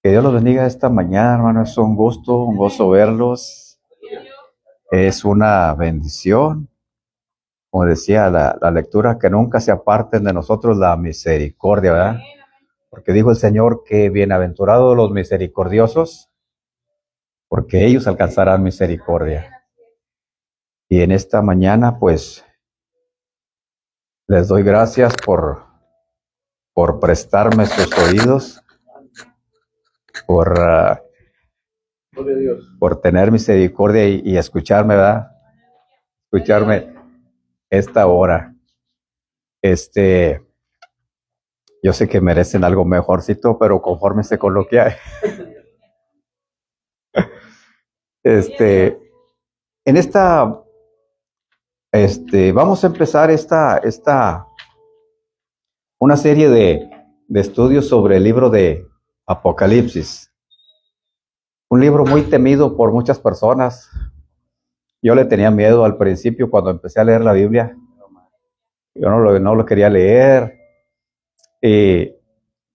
Que Dios los bendiga esta mañana, hermano. Es un gusto, un gozo verlos. Es una bendición. Como decía la lectura, que nunca se aparten de nosotros la misericordia, ¿verdad? Porque dijo el Señor que bienaventurados los misericordiosos, porque ellos alcanzarán misericordia. Y en esta mañana, pues, les doy gracias por prestarme sus oídos, por, por tener misericordia y escucharme, ¿verdad? Escucharme esta hora. Yo sé que merecen algo mejorcito, pero confórmense con lo que hay. En vamos a empezar una serie de estudios sobre el libro de Apocalipsis. Un libro muy temido por muchas personas. Yo le tenía miedo al principio cuando empecé a leer la Biblia. Yo no lo quería leer. Y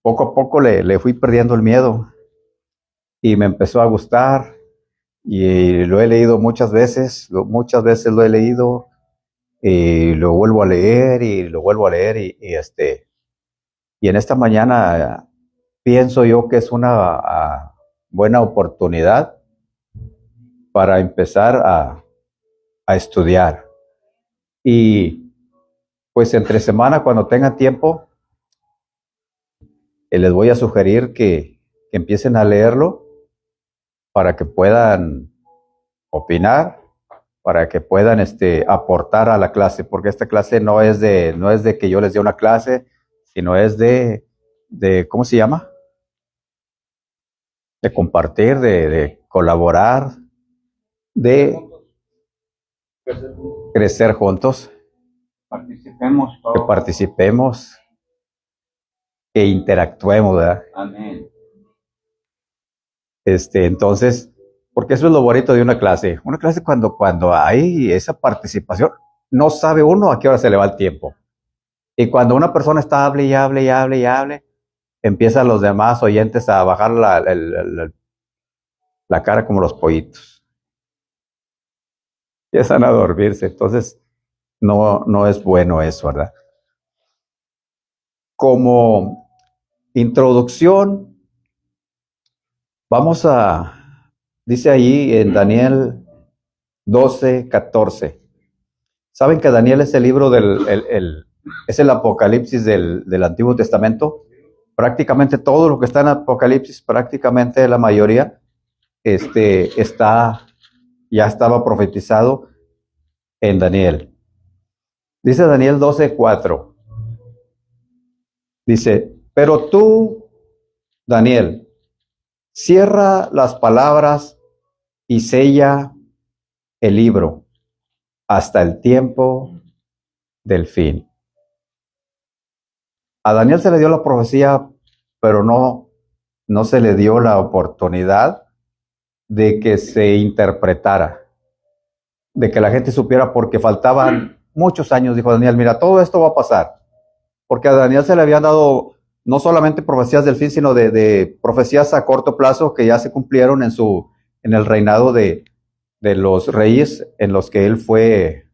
poco a poco le fui perdiendo el miedo. Y me empezó a gustar. Y lo he leído muchas veces lo he leído. Y lo vuelvo a leer y lo vuelvo a leer. Y en esta mañana pienso yo que es una buena oportunidad para empezar a estudiar. Y pues entre semana, cuando tengan tiempo, les voy a sugerir que empiecen a leerlo para que puedan opinar, para que puedan aportar a la clase, porque esta clase no es de que yo les dé una clase, sino es de ¿cómo se llama? De compartir, de colaborar, de crecer juntos, Participemos que todos. participemos, que interactuemos, ¿verdad? Amén. Entonces, porque eso es lo bonito de una clase. Una clase cuando hay esa participación, no sabe uno a qué hora se le va el tiempo. Y cuando una persona está hable y hable y hable y hable, empiezan los demás oyentes a bajar la cara como los pollitos. Empiezan a dormirse. Entonces, no es bueno eso, ¿verdad? Como introducción, dice ahí en Daniel 12:14. ¿Saben que Daniel es el libro es el Apocalipsis del Antiguo Testamento? Prácticamente todo lo que está en Apocalipsis, prácticamente la mayoría, ya estaba profetizado en Daniel. Dice Daniel 12:4. Dice, pero tú, Daniel, cierra las palabras y sella el libro hasta el tiempo del fin. A Daniel se le dio la profecía, pero no se le dio la oportunidad de que se interpretara, de que la gente supiera, porque faltaban muchos años. Dijo Daniel, mira, todo esto va a pasar, porque a Daniel se le habían dado no solamente profecías del fin, sino de profecías a corto plazo que ya se cumplieron en el reinado de los reyes en los que él fue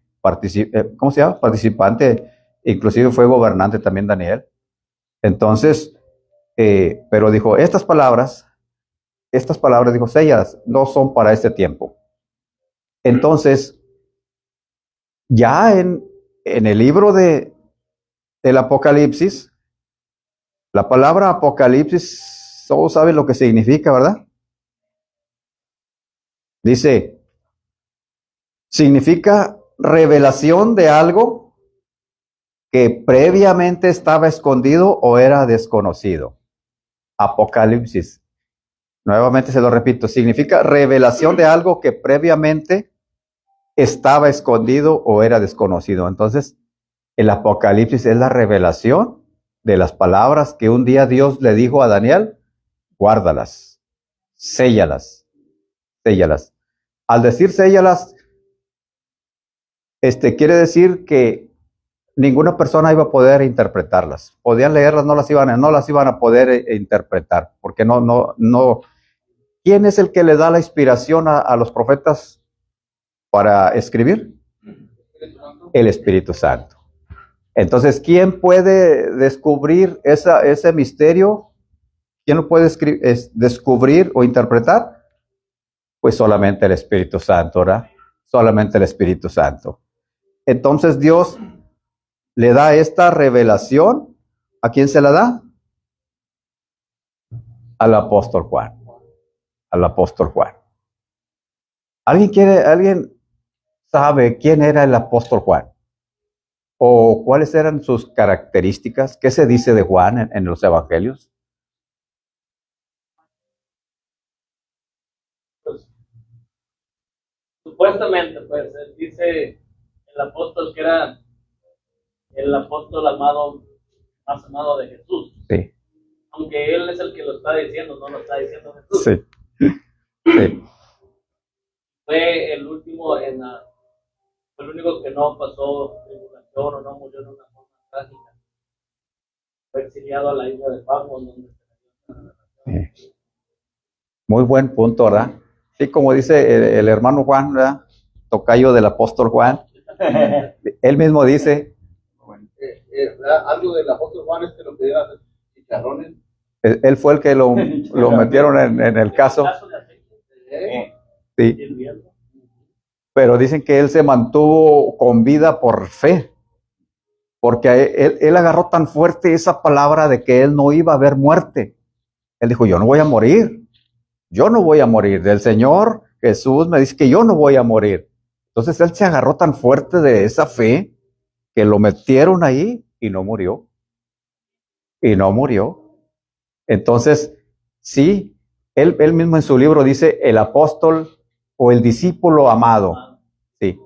¿cómo se llama? Participante, inclusive fue gobernante también Daniel. Entonces, pero dijo, estas palabras, dijo, ellas no son para este tiempo. Entonces, ya en el libro del Apocalipsis, la palabra Apocalipsis, todos saben lo que significa, ¿verdad? Dice, significa revelación de algo que previamente estaba escondido o era desconocido. Apocalipsis. Nuevamente se lo repito, significa revelación de algo que previamente estaba escondido o era desconocido. Entonces, el Apocalipsis es la revelación de las palabras que un día Dios le dijo a Daniel, guárdalas, séllalas, séllalas. Al decir séllalas, quiere decir que ninguna persona iba a poder interpretarlas. Podían leerlas, no las iban a poder interpretar, porque no. ¿Quién es el que le da la inspiración a los profetas para escribir? El Espíritu Santo. Entonces, ¿quién puede descubrir ese misterio? ¿Quién lo puede descubrir o interpretar? Pues solamente el Espíritu Santo, ¿verdad? Solamente el Espíritu Santo. Entonces Dios le da esta revelación. ¿A quién se la da? Al apóstol Juan. Al apóstol Juan. ¿Alguien sabe quién era el apóstol Juan? ¿O cuáles eran sus características? ¿Qué se dice de Juan en los evangelios? Pues, supuestamente, pues, él dice el apóstol que era el apóstol amado, más amado de Jesús. Sí. Aunque él es el que lo está diciendo, no lo está diciendo Jesús. Sí. Sí. Fue el último fue el único que no pasó tribulación o no murió en una forma trágica. Fue exiliado a la isla de Patmos, donde Sí. Muy buen punto, ¿verdad? Sí, como dice el hermano Juan, ¿verdad? Tocayo del apóstol Juan. Él mismo dice, algo del apóstol Juan es que lo pidieron hacer chicharrones. él fue el que lo metieron en el caso. Sí. Pero dicen que él se mantuvo con vida por fe, porque él agarró tan fuerte esa palabra de que él no iba a haber muerte. Él dijo, yo no voy a morir. Yo no voy a morir. Del Señor Jesús me dice que yo no voy a morir. Entonces él se agarró tan fuerte de esa fe que lo metieron ahí y no murió. Y no murió. Entonces, sí, él mismo en su libro dice el apóstol o el discípulo amado. Sí.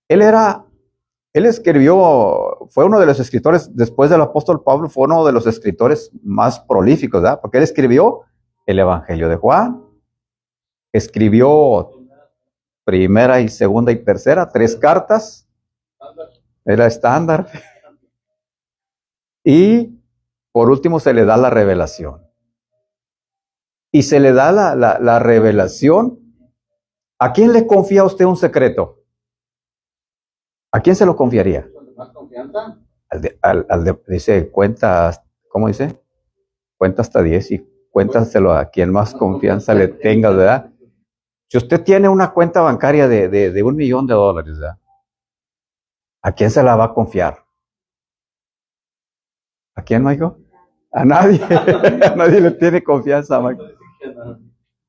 Él escribió, fue uno de los escritores, después del apóstol Pablo, fue uno de los escritores más prolíficos, ¿verdad? Porque él escribió el Evangelio de Juan, escribió primera y segunda y tercera, 3 cartas, era estándar. Y por último se le da la revelación. Y se le da la revelación. ¿A quién le confía usted un secreto? ¿A quién se lo confiaría? ¿Más confianza? Dice, cuenta, ¿cómo dice? Cuenta hasta 10 y cuéntaselo a quien más confianza le tenga, ¿verdad? Si usted tiene una cuenta bancaria de $1 millón, ¿verdad? ¿A quién se la va a confiar? ¿A quién, Michael? A nadie. A nadie le tiene confianza, Michael.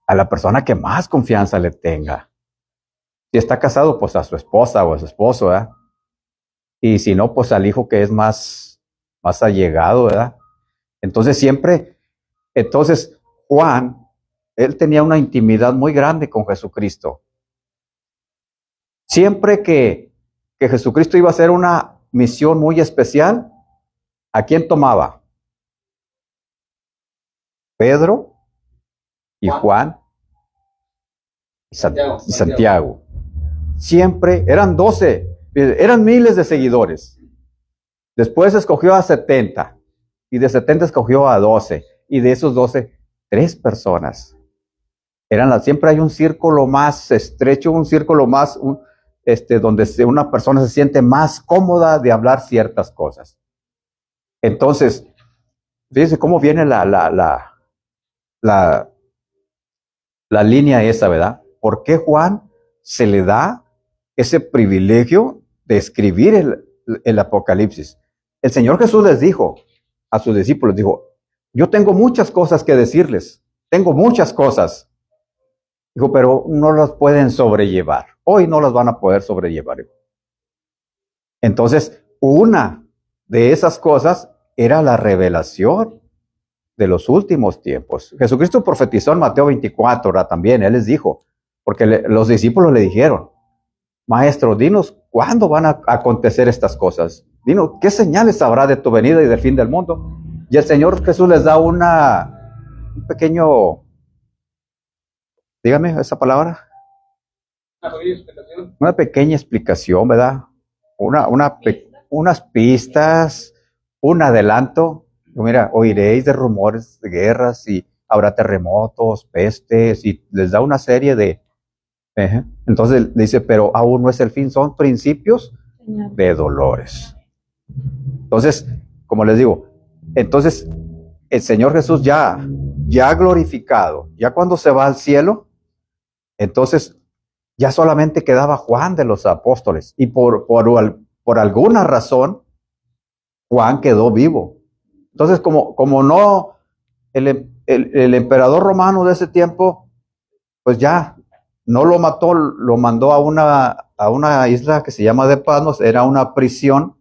A la persona que más confianza le tenga. Si está casado, pues a su esposa o a su esposo, ¿verdad? Y si no, pues al hijo que es más allegado, ¿verdad? Entonces Juan, él tenía una intimidad muy grande con Jesucristo. Siempre que Jesucristo iba a hacer una misión muy especial, ¿a quién tomaba? Pedro y Juan y Santiago. Siempre eran 12, eran miles de seguidores. Después escogió a 70 y de 70 escogió a 12 y de esos 12, 3 personas. Siempre hay un círculo más estrecho, un círculo más, donde una persona se siente más cómoda de hablar ciertas cosas. Entonces, fíjense cómo viene la línea esa, ¿verdad? ¿Por qué Juan se le da ese privilegio de escribir el Apocalipsis? El Señor Jesús les dijo a sus discípulos, dijo, yo tengo muchas cosas que decirles, tengo muchas cosas. Dijo, pero no las pueden sobrellevar. Hoy no las van a poder sobrellevar. Entonces, una de esas cosas era la revelación de los últimos tiempos. Jesucristo profetizó en Mateo 24, ¿verdad? También, Él les dijo, porque los discípulos le dijeron, Maestro, dinos cuándo van a acontecer estas cosas. Dinos, ¿qué señales habrá de tu venida y del fin del mundo? Y el Señor Jesús les da un pequeño, dígame esa palabra. Una pequeña explicación. Una pequeña explicación, ¿verdad? unas pistas, un adelanto. Mira, oiréis de rumores de guerras y habrá terremotos, pestes, y les da una serie de... Entonces dice, pero aún no es el fin, son principios de dolores. Entonces, como les digo, entonces el Señor Jesús ya glorificado, ya cuando se va al cielo, entonces ya solamente quedaba Juan de los apóstoles, y por alguna razón Juan quedó vivo. Entonces, como no, el emperador romano de ese tiempo, pues ya no lo mató, lo mandó a una isla que se llama de Patmos, era una prisión,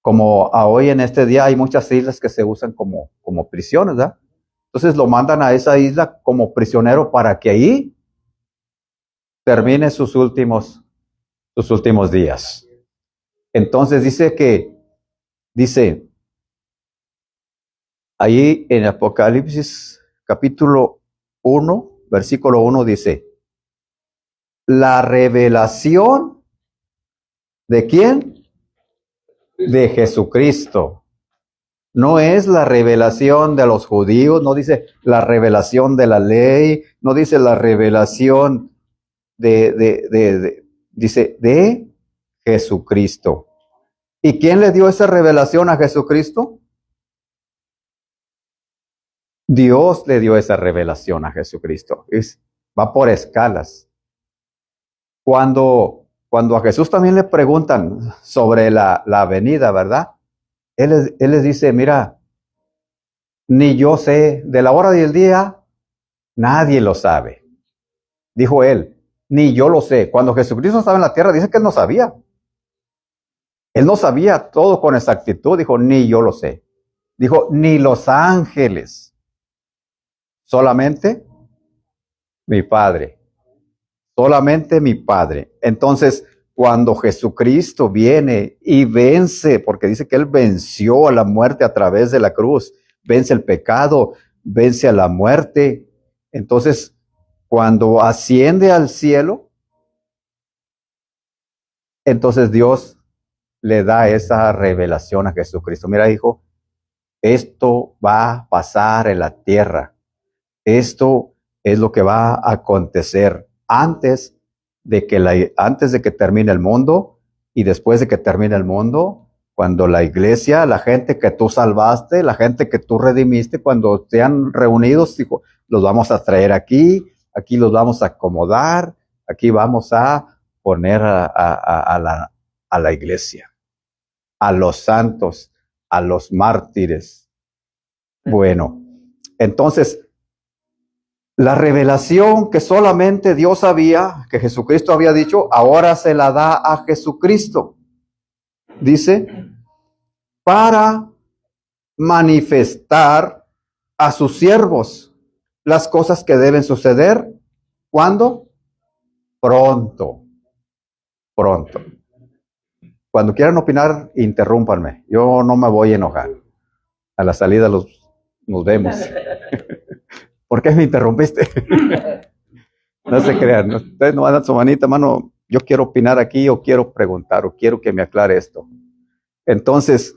como a hoy en este día hay muchas islas que se usan como prisiones, ¿verdad? Entonces lo mandan a esa isla como prisionero para que ahí termine sus últimos días. Entonces dice ahí en Apocalipsis capítulo 1, versículo 1 dice, la revelación ¿de quién? De Jesucristo. No es la revelación de los judíos, no dice la revelación de la ley, no dice la revelación dice de Jesucristo. ¿Y quién le dio esa revelación a Jesucristo? Dios le dio esa revelación a Jesucristo. Va por escalas. Cuando a Jesús también le preguntan sobre la venida, ¿verdad? Él les dice, mira, ni yo sé, de la hora y el día, nadie lo sabe. Dijo él, ni yo lo sé. Cuando Jesucristo estaba en la tierra, dice que él no sabía. Él no sabía todo con exactitud. Dijo, ni yo lo sé. Dijo, ni los ángeles. Solamente mi Padre. Solamente mi Padre. Entonces, cuando Jesucristo viene y vence, porque dice que Él venció a la muerte a través de la cruz, vence el pecado, vence a la muerte. Entonces, cuando asciende al cielo, entonces Dios le da esa revelación a Jesucristo. Mira, hijo, esto va a pasar en la tierra. Esto es lo que va a acontecer antes de que termine el mundo y después de que termine el mundo, cuando la iglesia, la gente que tú salvaste, la gente que tú redimiste, cuando sean reunidos, dijo, los vamos a traer aquí los vamos a acomodar, aquí vamos a poner a la iglesia, a los santos, a los mártires. Bueno, entonces, la revelación que solamente Dios sabía, que Jesucristo había dicho, ahora se la da a Jesucristo. Dice, para manifestar a sus siervos las cosas que deben suceder. ¿Cuándo? Pronto. Pronto. Cuando quieran opinar, interrúmpanme. Yo no me voy a enojar. A la salida nos vemos. ¿Por qué me interrumpiste? No se crean, ¿no? Ustedes no van a dar su manita, mano. Yo quiero opinar aquí, o quiero preguntar, o quiero que me aclare esto. Entonces,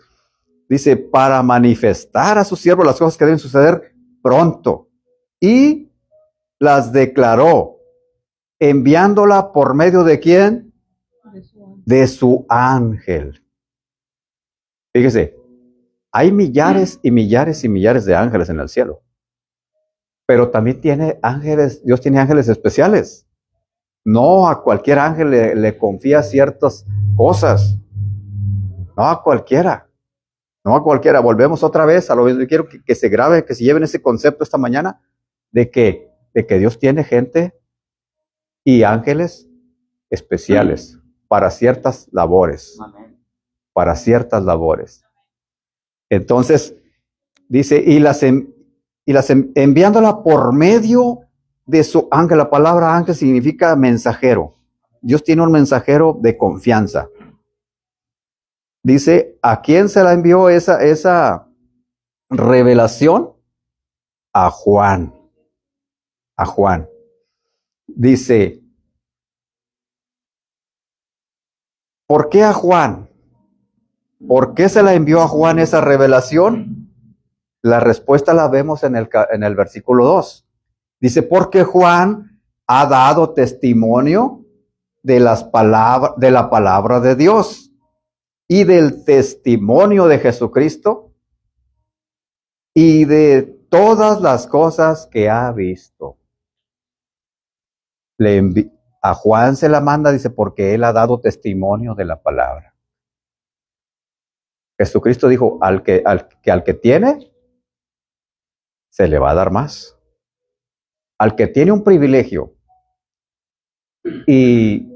dice, para manifestar a sus siervos las cosas que deben suceder pronto. Y las declaró, enviándola por medio de quién? De su ángel. Fíjese, hay millares y millares y millares de ángeles en el cielo. Pero también tiene ángeles, Dios tiene ángeles especiales. No a cualquier ángel le confía ciertas cosas. No a cualquiera. No a cualquiera. Volvemos otra vez a lo que quiero que se grabe, que se lleven ese concepto esta mañana de que Dios tiene gente y ángeles especiales para ciertas labores. Para ciertas labores. Entonces, dice, enviándola por medio de su ángel. La palabra ángel significa mensajero. Dios tiene un mensajero de confianza. Dice, ¿a quién se la envió esa revelación? A Juan. A Juan. Dice, ¿Por qué a Juan? ¿Por qué se la envió a Juan esa revelación? La respuesta la vemos en el versículo 2. Dice, porque Juan ha dado testimonio de la palabra de Dios y del testimonio de Jesucristo y de todas las cosas que ha visto. A Juan se la manda, dice, porque él ha dado testimonio de la palabra. Jesucristo dijo, al que tiene, se le va a dar más. Al que tiene un privilegio y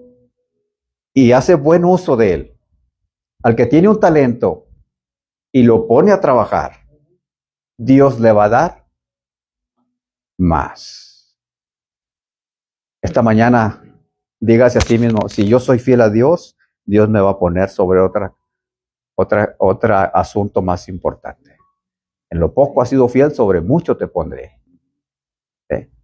hace buen uso de él, al que tiene un talento y lo pone a trabajar, Dios le va a dar más. Esta mañana, dígase a sí mismo, si yo soy fiel a Dios, Dios me va a poner sobre otro asunto más importante. En lo poco has sido fiel, sobre mucho te pondré.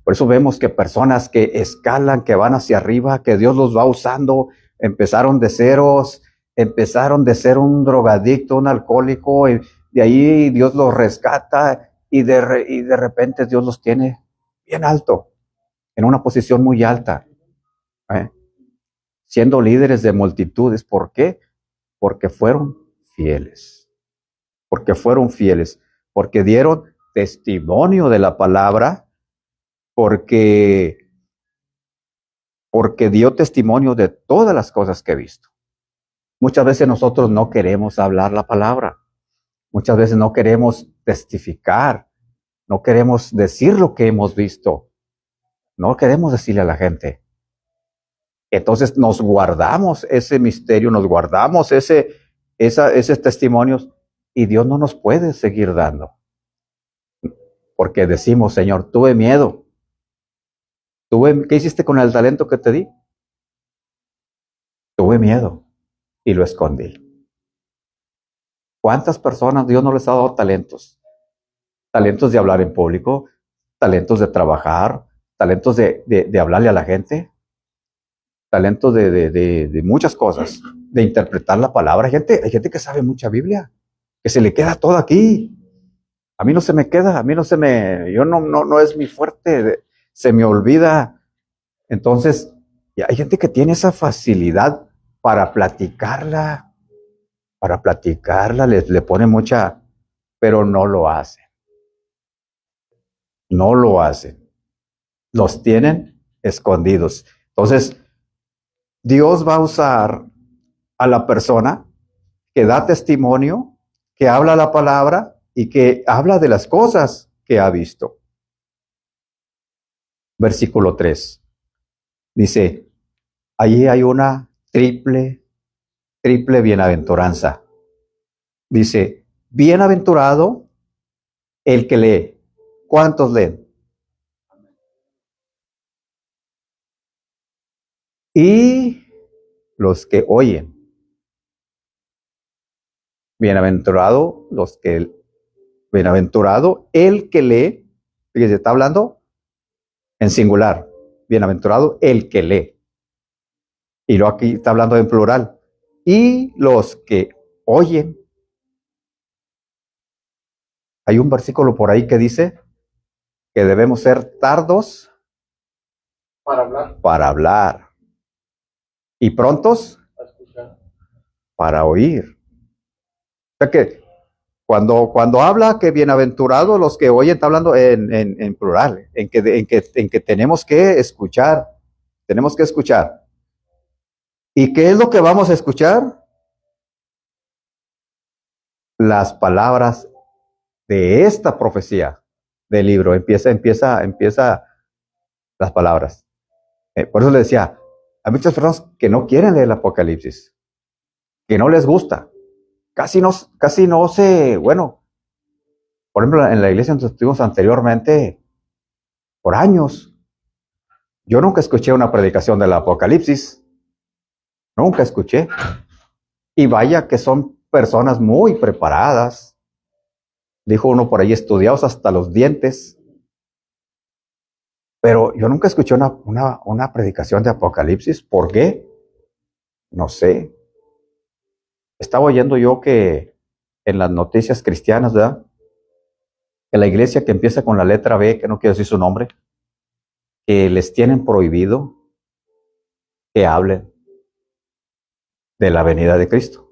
Por eso vemos que personas que escalan, que van hacia arriba, que Dios los va usando, empezaron de ceros, empezaron de ser un drogadicto, un alcohólico, y de ahí Dios los rescata y de repente Dios los tiene bien alto, en una posición muy alta, siendo líderes de multitudes. ¿Por qué? Porque fueron fieles, porque dieron testimonio de la palabra, porque dio testimonio de todas las cosas que he visto. Muchas veces nosotros no queremos hablar la palabra, muchas veces no queremos testificar, no queremos decir lo que hemos visto, no queremos decirle a la gente. Entonces nos guardamos ese misterio, nos guardamos esos testimonios, y Dios no nos puede seguir dando. Porque decimos, Señor, tuve miedo. ¿Qué hiciste con el talento que te di? Tuve miedo y lo escondí. ¿Cuántas personas Dios no les ha dado talentos? Talentos de hablar en público, talentos de trabajar, talentos de hablarle a la gente, talentos de muchas cosas, de interpretar la palabra. Hay gente que sabe mucha Biblia, que se le queda todo aquí. A mí no se me queda, no es mi fuerte, se me olvida. Entonces, hay gente que tiene esa facilidad para platicarla, le pone mucha, pero no lo hacen. No lo hacen. Los tienen escondidos. Entonces, Dios va a usar a la persona que da testimonio, que habla la palabra y que habla de las cosas que ha visto. Versículo 3. Dice, allí hay una triple bienaventuranza. Dice, bienaventurado el que lee. ¿Cuántos leen? Y los que oyen. Bienaventurado el que lee. Fíjese, está hablando en singular. Bienaventurado el que lee. Y luego aquí está hablando en plural. Y los que oyen. Hay un versículo por ahí que dice que debemos ser tardos para hablar y prontos para oír. O sea que cuando habla que bienaventurados los que oyen, está hablando en plural, en que tenemos que escuchar. Tenemos que escuchar. ¿Y qué es lo que vamos a escuchar? Las palabras de esta profecía del libro. Empieza las palabras. Por eso le decía, hay muchas personas que no quieren leer el Apocalipsis, que no les gusta. Casi no se, bueno, por ejemplo, en la iglesia donde estuvimos anteriormente, por años, yo nunca escuché una predicación del Apocalipsis. Nunca escuché. Y vaya que son personas muy preparadas. Dijo uno por ahí, estudiados hasta los dientes. Pero yo nunca escuché una predicación de Apocalipsis. ¿Por qué? No sé. Estaba oyendo yo que en las noticias cristianas, ¿verdad? Que la iglesia que empieza con la letra B, que no quiero decir su nombre, que les tienen prohibido que hablen de la venida de Cristo.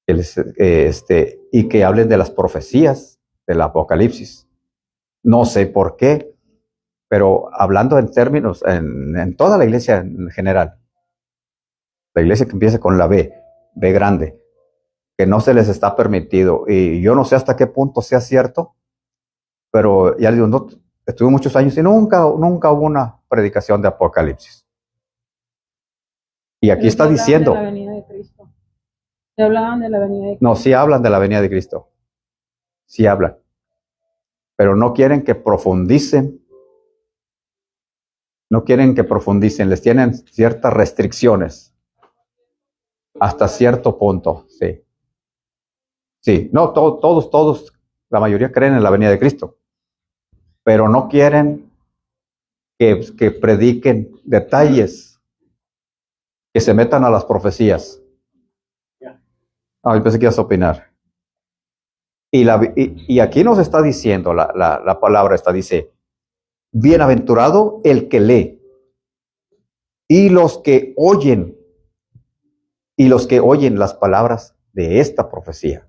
Y que hablen de las profecías del Apocalipsis. No sé por qué, pero hablando en términos, en toda la iglesia en general, la iglesia que empieza con la B grande, que no se les está permitido, y yo no sé hasta qué punto sea cierto, pero ya digo, no, estuve muchos años y nunca hubo una predicación de Apocalipsis. Y aquí está diciendo. De la venida de Cristo. ¿Se hablaban de la venida de Cristo? No, sí hablan de la venida de Cristo. Sí hablan. Pero no quieren que profundicen. No quieren que profundicen. Les tienen ciertas restricciones. Hasta cierto punto, sí. Sí, no, todos, la mayoría creen en la venida de Cristo. Pero no quieren que prediquen detalles, que se metan a las profecías. Yo pensé que ibas a opinar. Y aquí nos está diciendo, la palabra esta dice, bienaventurado el que lee, y los que oyen las palabras de esta profecía.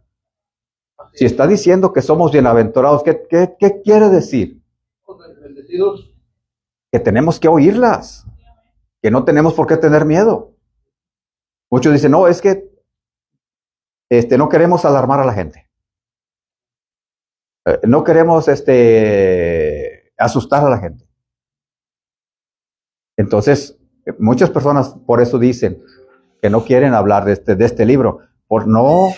Si está diciendo que somos bienaventurados, ¿qué quiere decir? Bendecidos. Que tenemos que oírlas, que no tenemos por qué tener miedo. Muchos dicen, no, es que no queremos alarmar a la gente. No queremos asustar a la gente. Entonces, muchas personas por eso dicen que no quieren hablar de este libro, por no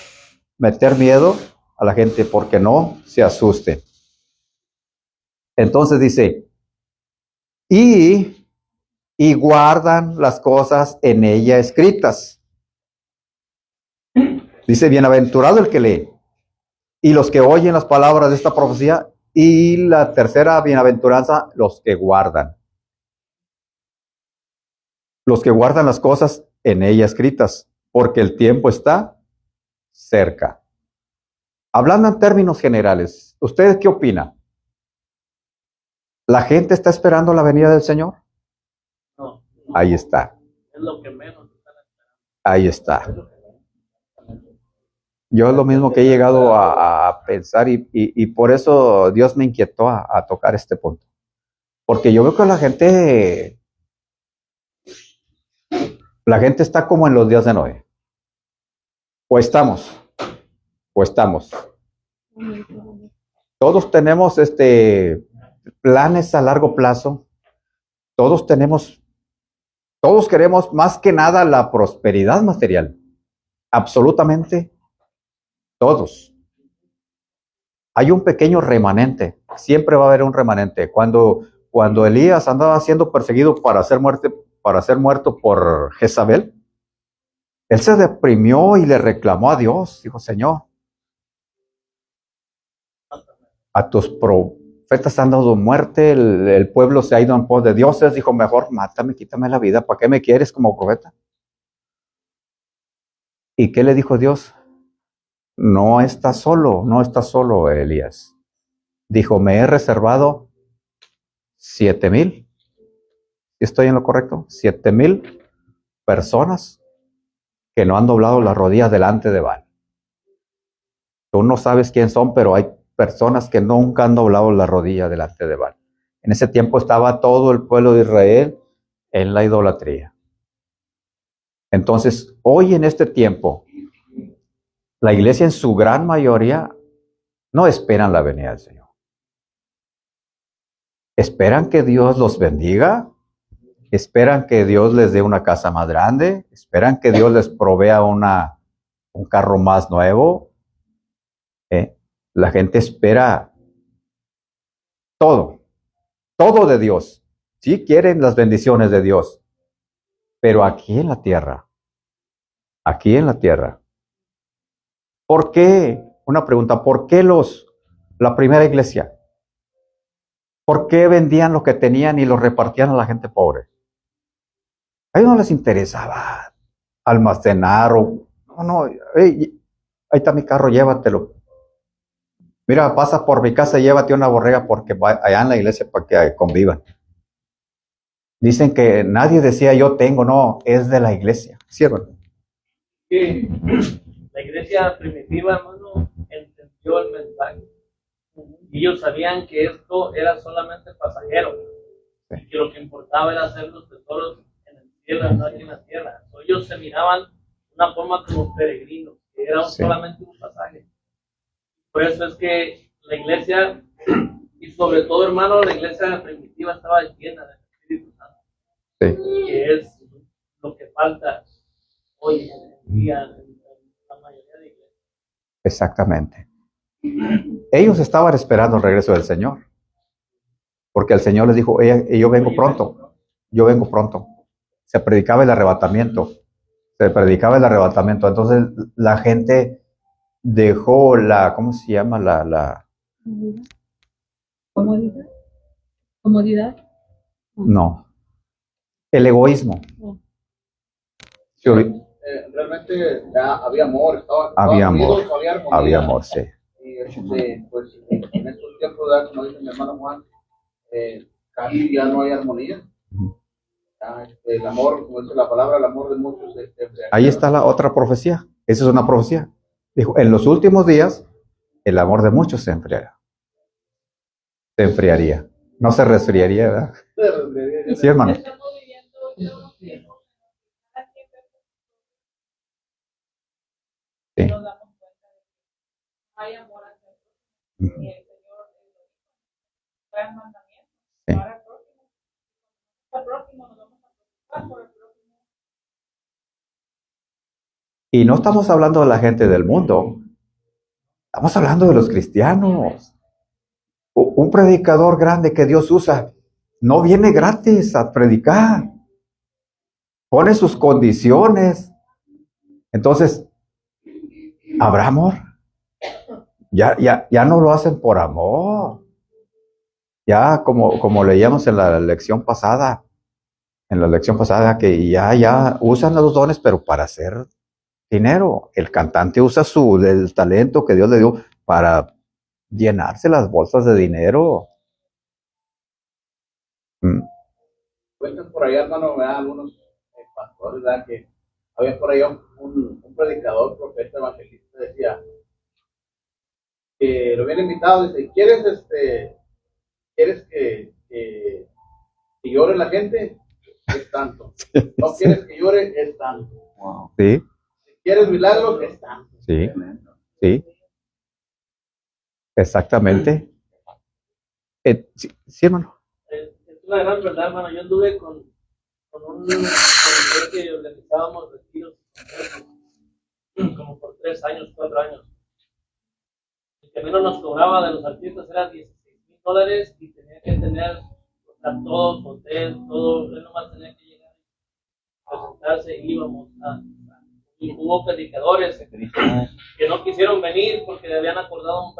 meter miedo a la gente, porque no se asuste. Entonces dice, y guardan las cosas en ella escritas. Dice, bienaventurado el que lee, y los que oyen las palabras de esta profecía, y la tercera bienaventuranza, los que guardan. Los que guardan las cosas en ella escritas, porque el tiempo está cerca. Hablando en términos generales, ¿ustedes qué opinan? ¿La gente está esperando la venida del Señor? No. Ahí está. Es lo que menos están esperando. Ahí está. Yo es lo mismo que he llegado a pensar y por eso Dios me inquietó a tocar este punto. Porque yo veo que la gente está como en los días de Noé. O estamos. Todos tenemos planes a largo plazo. Todos queremos más que nada la prosperidad material. Absolutamente todos. Hay un pequeño remanente. Siempre va a haber un remanente. Cuando Elías andaba siendo perseguido para ser muerto por Jezabel, él se deprimió y le reclamó a Dios. Dijo, Señor, a tus profetas han dado muerte, el pueblo se ha ido en pos de dioses. Dijo, mejor mátame, quítame la vida. ¿Para qué me quieres como profeta? ¿Y qué le dijo Dios? No estás solo, Elías. Dijo, me he reservado 7,000. ¿Estoy en lo correcto? 7,000 personas que no han doblado las rodillas delante de Baal. Tú no sabes quién son, pero hay personas que nunca han doblado la rodilla delante de Baal. En ese tiempo estaba todo el pueblo de Israel en la idolatría. Entonces, hoy en este tiempo, la iglesia en su gran mayoría no esperan la venida del Señor. Esperan que Dios los bendiga, esperan que Dios les dé una casa más grande, esperan que Dios les provea un carro más nuevo. La gente espera todo de Dios. Sí quieren las bendiciones de Dios, pero aquí en la tierra, ¿por qué? Una pregunta, ¿por qué la primera iglesia? ¿Por qué vendían lo que tenían y lo repartían a la gente pobre? A ellos no les interesaba almacenar No, hey, ahí está mi carro, llévatelo. Mira, pasa por mi casa, llévate una borrega porque allá en la iglesia para que convivan. Dicen que nadie decía yo tengo, no, es de la iglesia. ¿Sí, hermano? Que la iglesia primitiva, hermano, entendió el mensaje. Y ellos sabían que esto era solamente pasajero. Sí. Y que lo que importaba era hacer los tesoros en el cielo, no aquí en la tierra. Ellos se miraban de una forma como peregrinos, que era Sí. solamente un pasaje. Por eso es que la iglesia, y sobre todo, hermano, la iglesia primitiva estaba llena del Espíritu Santo, Sí. que es lo que falta hoy en día en la mayoría de iglesias. Exactamente. Ellos estaban esperando el regreso del Señor. Porque el Señor les dijo, yo vengo pronto. Yo vengo pronto. Se predicaba el arrebatamiento. Se predicaba el arrebatamiento. Entonces la gente dejó ¿cómo se llama? Comodidad. Comodidad. No. El egoísmo. No. Sí, Realmente ya había amor, estaban había amor. unidos, había armonía. Había amor, sí. Y pues en estos tiempos, ¿verdad? Como dice mi hermano Juan, casi ya no hay armonía. Ujú. Ya, el amor, como dice la palabra, el amor de muchos se Ahí está la otra profecía. Esa es una profecía. Dijo, en los últimos días, el amor de muchos se enfriará. Se enfriaría. No se resfriaría, ¿verdad? Sí, hermano. Estamos viviendo unos tiempos en los que Sí. nos damos cuenta de que no hay amor hacia el prójimo. Y el Señor trae mandamientos Sí. para el prójimo. Al prójimo nos vamos a preocupar por el prójimo. Y no estamos hablando de la gente del mundo. Estamos hablando de los cristianos. Un predicador grande que Dios usa no viene gratis a predicar. Pone sus condiciones. Entonces, ¿habrá amor? Ya no lo hacen por amor. Ya como leíamos en la lección pasada, que ya usan los dones, pero para hacer dinero. El cantante usa el talento que Dios le dio para llenarse las bolsas de dinero. Cuentan por allá, hermano, ¿verdad? Algunos pastores, ¿verdad? Que había por allá un predicador, profeta, evangelista, decía que lo habían invitado, dice, ¿quieres que llore la gente? Es tanto. ¿No quieres que llore? Es tanto. Wow. Sí, Si quieres milagros, es tanto. sí, sí. Exactamente. Sí, hermano. Es una gran verdad, hermano. Yo anduve con un comité que organizábamos retiros como por 3 años, 4 años. El que menos nos cobraba de los artistas era $16,000 y tenía que tener todo, hotel, todo. Él nomás tenía que llegar a presentarse y íbamos y hubo predicadores que no quisieron venir porque le habían acordado un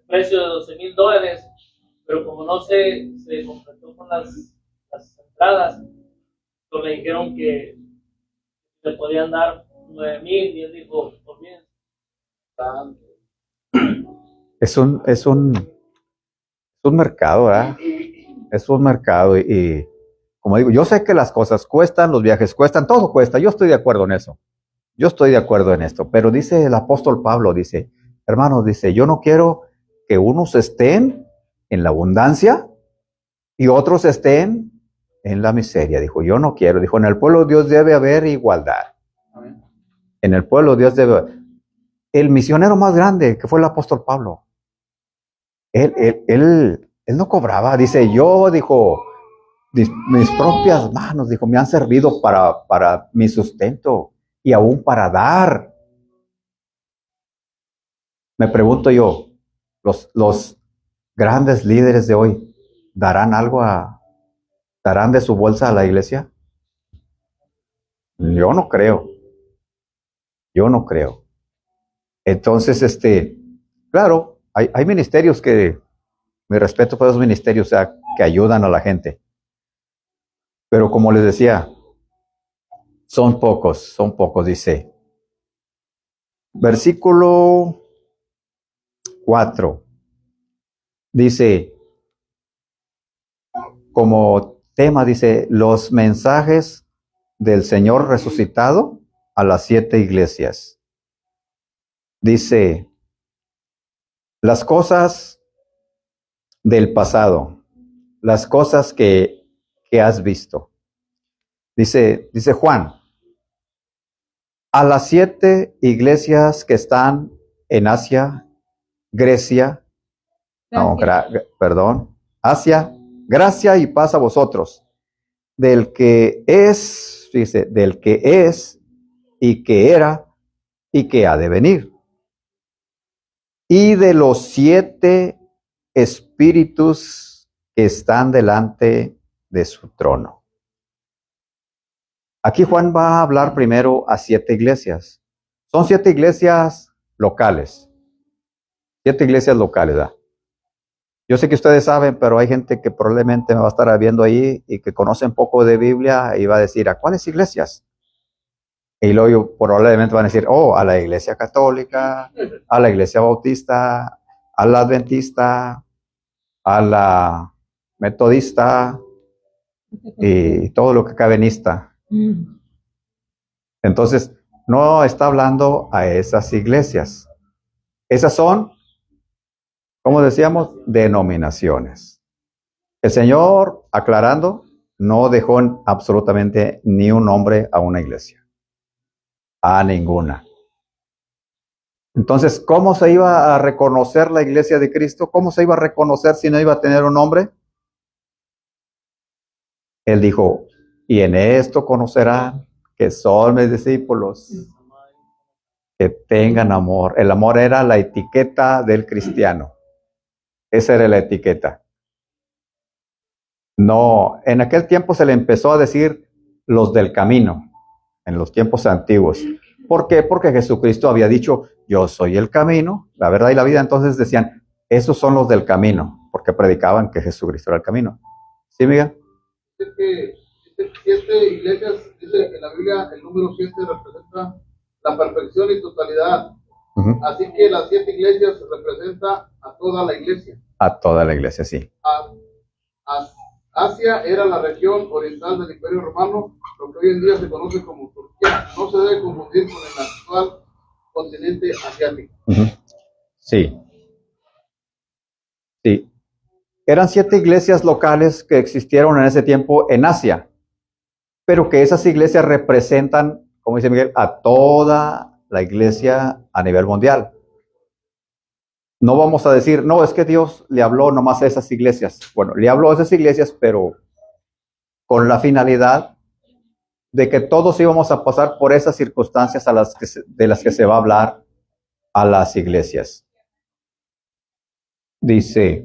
precio de $12,000, pero como no se completó con las entradas, pues le dijeron que le podían dar 9,000 y él dijo, por bien. Es un mercado, ¿verdad? Es un mercado y como digo, yo sé que las cosas cuestan, los viajes cuestan, todo cuesta, yo estoy de acuerdo en eso. Yo estoy de acuerdo en esto, pero dice el apóstol Pablo, dice, hermanos, dice, yo no quiero que unos estén en la abundancia y otros estén en la miseria. Dijo, yo no quiero. Dijo, en el pueblo de Dios debe haber igualdad. En el pueblo de Dios debe haber. El misionero más grande, que fue el apóstol Pablo, él no cobraba. Dice, dijo, mis propias manos, dijo, me han servido para mi sustento y aún para dar. Me pregunto yo, los grandes líderes de hoy, ¿darán de su bolsa a la iglesia? Yo no creo. Entonces, claro, hay ministerios mi respeto por esos ministerios, o sea, que ayudan a la gente. Pero como les decía, son pocos, dice. Versículo 4. Dice, como tema, dice, los mensajes del Señor resucitado a las 7 iglesias. Dice, las cosas del pasado, las cosas que has visto. Dice Juan, a las 7 iglesias que están en Asia, Grecia, Asia, gracia y paz a vosotros, del que es, dice, del que es y que era y que ha de venir, y de los 7 espíritus que están delante de su trono. Aquí Juan va a hablar primero a 7 iglesias. Son 7 iglesias locales. 7 iglesias locales, ¿verdad? Yo sé que ustedes saben, pero hay gente que probablemente me va a estar viendo ahí y que conoce un poco de Biblia y va a decir, ¿a cuáles iglesias? Y luego probablemente van a decir, oh, a la iglesia católica, a la iglesia bautista, a la adventista, a la metodista y todo lo que cabenista. Entonces, no está hablando a esas iglesias. Esas son, como decíamos, denominaciones. El Señor, aclarando, no dejó absolutamente ni un nombre a una iglesia. A ninguna. Entonces, ¿cómo se iba a reconocer la iglesia de Cristo? ¿Cómo se iba a reconocer si no iba a tener un nombre? Él dijo, y en esto conocerán que son mis discípulos, que tengan amor. El amor era la etiqueta del cristiano. Esa era la etiqueta. No, en aquel tiempo se le empezó a decir los del camino, en los tiempos antiguos. ¿Por qué? Porque Jesucristo había dicho, yo soy el camino, la verdad y la vida. Entonces decían, esos son los del camino, porque predicaban que Jesucristo era el camino. ¿Sí, Miguel? Dice que 7 iglesias, dice en la Biblia, el número 7 representa la perfección y totalidad. Así que las 7 iglesias representa a toda la iglesia. A toda la iglesia, sí. Asia era la región oriental del Imperio Romano, lo que hoy en día se conoce como Turquía. No se debe confundir con el actual continente asiático. Sí. Sí. Eran 7 iglesias locales que existieron en ese tiempo en Asia, pero que esas iglesias representan, como dice Miguel, a toda la iglesia a nivel mundial. No vamos a decir, no, es que Dios le habló nomás a esas iglesias. Bueno, le habló a esas iglesias, pero con la finalidad de que todos íbamos a pasar por esas circunstancias de las que se va a hablar a las iglesias. Dice,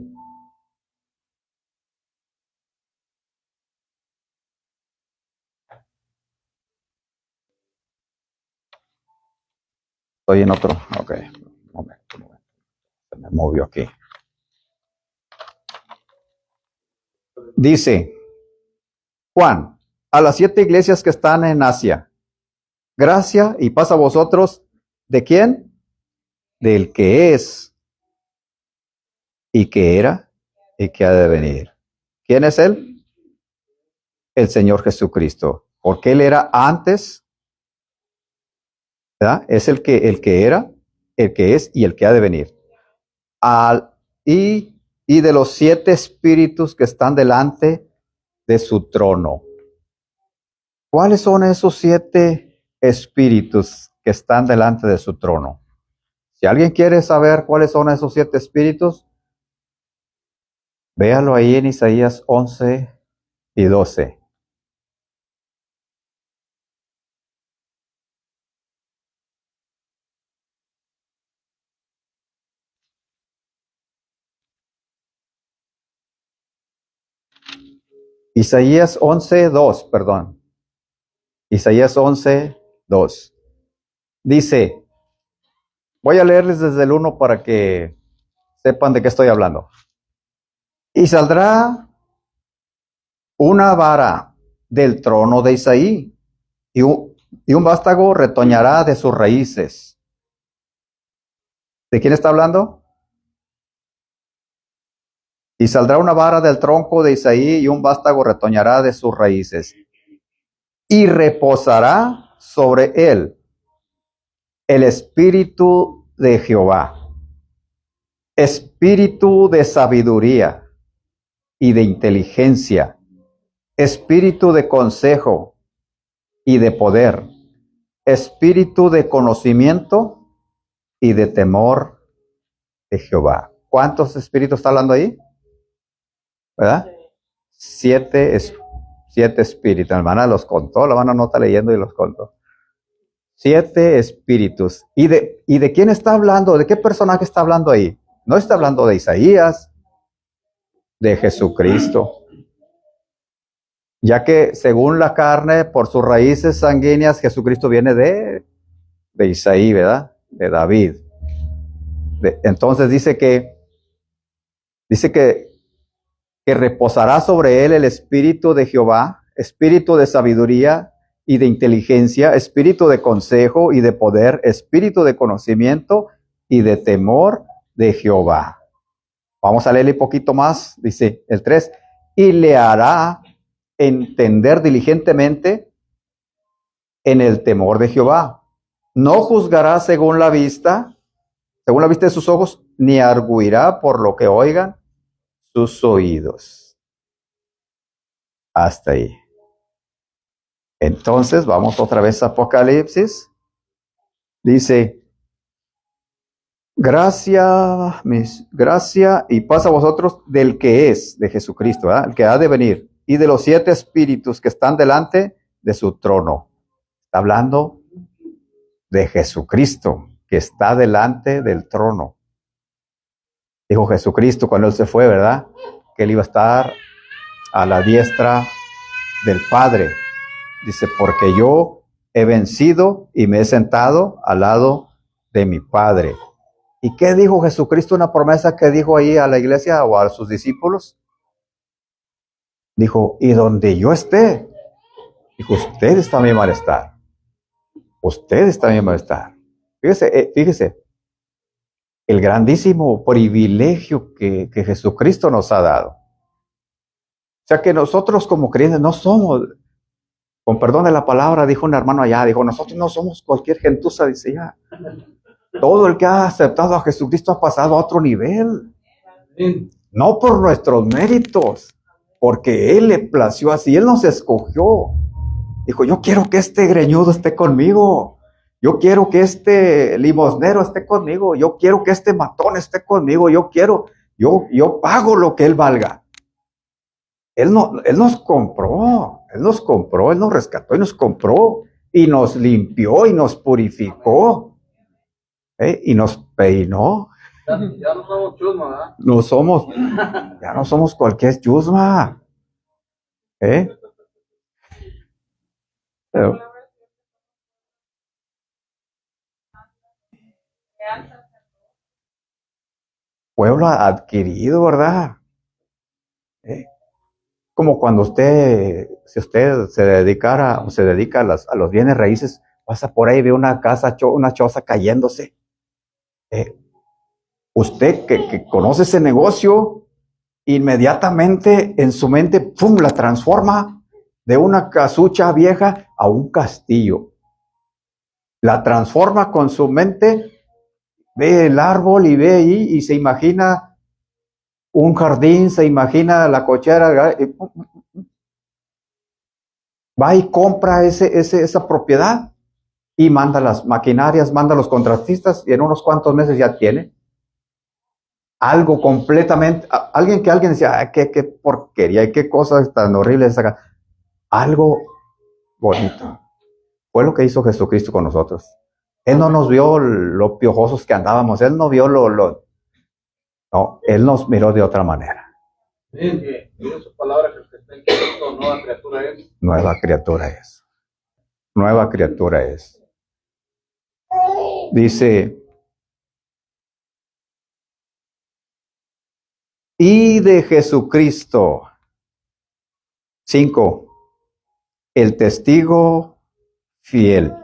estoy en otro, ok, un momento. Se me movió aquí. Dice Juan, a las 7 iglesias que están en Asia, gracia y paz a vosotros, ¿de quién? Del que es, y que era, y que ha de venir. ¿Quién es él? El Señor Jesucristo. Porque él era antes, ¿verdad? Es el que era, el que es y el que ha de venir. Y de los 7 espíritus que están delante de su trono. ¿Cuáles son esos 7 espíritus que están delante de su trono? Si alguien quiere saber cuáles son esos 7 espíritus, véalo ahí en Isaías 11 y 12. Isaías 11:2, perdón. Isaías 11:2. Dice, voy a leerles desde el 1 para que sepan de qué estoy hablando. Y saldrá una vara del trono de Isaí, y un vástago retoñará de sus raíces. ¿De quién está hablando? Y saldrá una vara del tronco de Isaí y un vástago retoñará de sus raíces. Y reposará sobre él el espíritu de Jehová, espíritu de sabiduría y de inteligencia, espíritu de consejo y de poder, espíritu de conocimiento y de temor de Jehová. ¿Cuántos espíritus está hablando ahí? ¿Verdad? Siete espíritus. La hermana los contó, la hermana no está leyendo y los contó. 7 espíritus. ¿Y de quién está hablando? ¿De qué personaje está hablando ahí? No está hablando de Isaías, de Jesucristo. Ya que según la carne, por sus raíces sanguíneas, Jesucristo viene de Isaí, ¿verdad? De David. Entonces dice que reposará sobre él el espíritu de Jehová, espíritu de sabiduría y de inteligencia, espíritu de consejo y de poder, espíritu de conocimiento y de temor de Jehová. Vamos a leerle un poquito más, dice el 3, y le hará entender diligentemente en el temor de Jehová. No juzgará según la vista de sus ojos, ni arguirá por lo que oigan sus oídos. Hasta ahí. Entonces, vamos otra vez a Apocalipsis. Dice, gracia y paz a vosotros del que es, de Jesucristo, ¿verdad? El que ha de venir, y de los 7 espíritus que están delante de su trono. Está hablando de Jesucristo, que está delante del trono. Dijo Jesucristo cuando Él se fue, ¿verdad? Que Él iba a estar a la diestra del Padre. Dice, porque yo he vencido y me he sentado al lado de mi Padre. ¿Y qué dijo Jesucristo? Una promesa que dijo ahí a la iglesia o a sus discípulos. Dijo, y donde yo esté, dijo, ustedes también van a estar. Ustedes también van a estar. Fíjese, el grandísimo privilegio que Jesucristo nos ha dado. O sea que nosotros como creyentes no somos, con perdón de la palabra, dijo un hermano allá, dijo, nosotros no somos cualquier gentuza, dice ya. Todo el que ha aceptado a Jesucristo ha pasado a otro nivel. No por nuestros méritos, porque Él le plació así, Él nos escogió. Dijo, yo quiero que este greñudo esté conmigo. Yo quiero que este limosnero esté conmigo. Yo quiero que este matón esté conmigo. Yo pago lo que Él valga. Él nos compró, Él nos rescató y nos compró y nos limpió y nos purificó y nos peinó. Ya no somos chusma, ¿verdad? Ya no somos cualquier chusma. Pero, pueblo adquirido, ¿verdad? Como cuando si usted se dedicara o se dedica a los bienes raíces, pasa por ahí y ve una casa, una choza cayéndose. Usted que conoce ese negocio, inmediatamente en su mente, ¡pum!, la transforma de una casucha vieja a un castillo. La transforma con su mente, ve el árbol y ve ahí y se imagina un jardín, se imagina la cochera, va y compra esa propiedad y manda las maquinarias, manda los contratistas y en unos cuantos meses ya tiene algo completamente, alguien decía, qué porquería y qué cosas tan horribles acá. Algo bonito. Fue lo que hizo Jesucristo con nosotros. Él no nos vio lo piojosos que andábamos, Él no vio no, Él nos miró de otra manera. Dice su palabra que el que está en Cristo, nueva criatura es. Nueva criatura es. Nueva criatura es. Dice, y de Jesucristo. 5. El testigo fiel.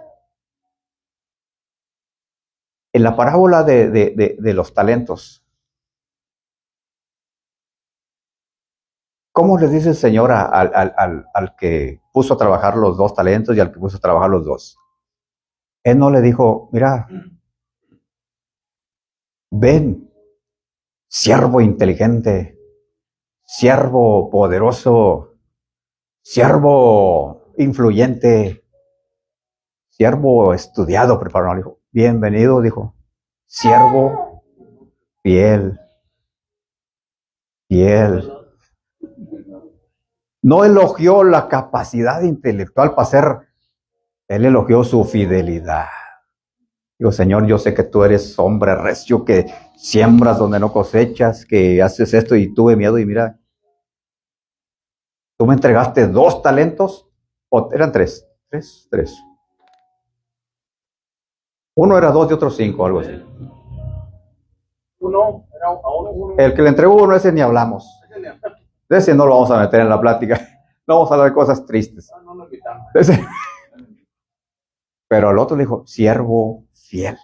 En la parábola de los talentos, ¿cómo le dice el Señor al que puso a trabajar los 2 talentos y al que puso a trabajar los 2? Él no le dijo, mira, ven, siervo inteligente, siervo poderoso, siervo influyente, siervo estudiado, preparado. Dijo, bienvenido, dijo, siervo fiel, fiel. No elogió la capacidad intelectual para ser, él elogió su fidelidad. Digo, Señor, yo sé que tú eres hombre recio, que siembras donde no cosechas, que haces esto, y tuve miedo y mira, tú me entregaste 2 talentos, o eran 3. Uno era 2 y otro 5, algo así. Uno, era a uno. El que le entregó uno, ese ni hablamos. De ese no lo vamos a meter en la plática. No vamos a hablar de cosas tristes. No lo invitamos. Pero al otro le dijo, siervo fiel.